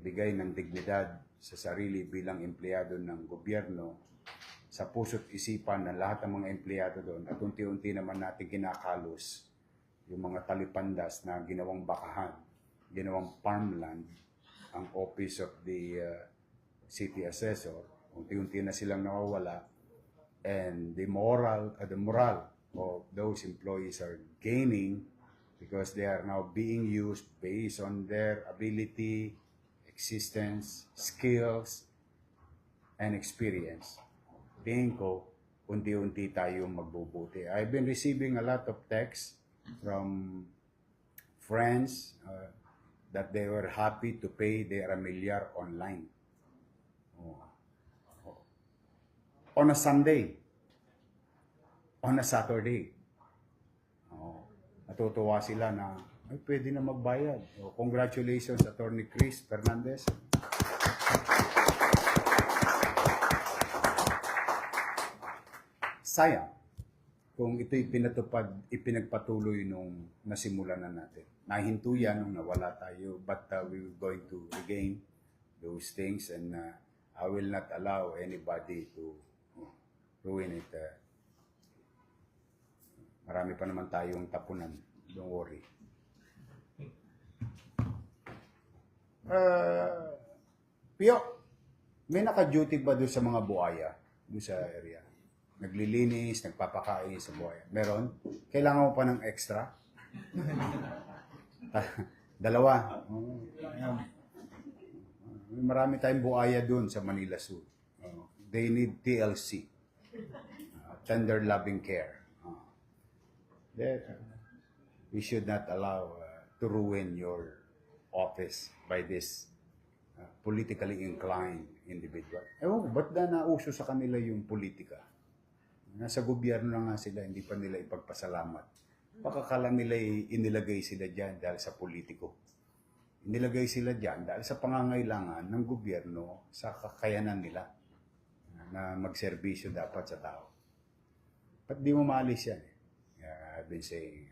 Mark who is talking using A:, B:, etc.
A: magbigay ng dignidad sa sarili bilang empleyado ng gobyerno sa puso't isipan ng lahat ng mga empleyado doon at unti-unti naman natin kinakalos yung mga talipandas na ginawang bakahan, ginawang farmland, ang Office of the City Assessor, unti-unti na silang nawawala, and the moral of those employees are gaining because they are now being used based on their ability, existence, skills, and experience. Tingin ko, unti-unti tayong magbubuti. I've been receiving a lot of texts from friends that they were happy to pay their amilyar online. On a Sunday, on a Saturday. Natutuwa sila na ay, pwede na magbayad. Congratulations, Attorney Chris Fernandez. Sayang kung ito'y ipinagpatuloy nung nasimulan na natin. Nahinto yan nung nawala tayo, but we're going to regain those things, and I will not allow anybody to ruin it. Marami pa naman tayong tapunan. Don't worry. Pio, may naka-duty ba doon sa mga buhaya? Doon sa area? Naglilinis, nagpapakain sa buhaya? Meron? Kailangan mo pa ng extra? Dalawa. Marami tayong buhaya doon sa Manila Zoo. They need TLC. Tender loving care. We should not allow to ruin your office by this politically inclined individual. Ewan, ba't na nauso sa kanila yung politika? Nasa gobyerno na nga sila, hindi pa nila ipagpasalamat. Pakakala nila inilagay sila dyan dahil sa politiko. Inilagay sila dyan dahil sa pangangailangan ng gobyerno sa kakayanan nila na magserbisyo dapat sa tao. Ba't di mo maalis yan? I've been saying,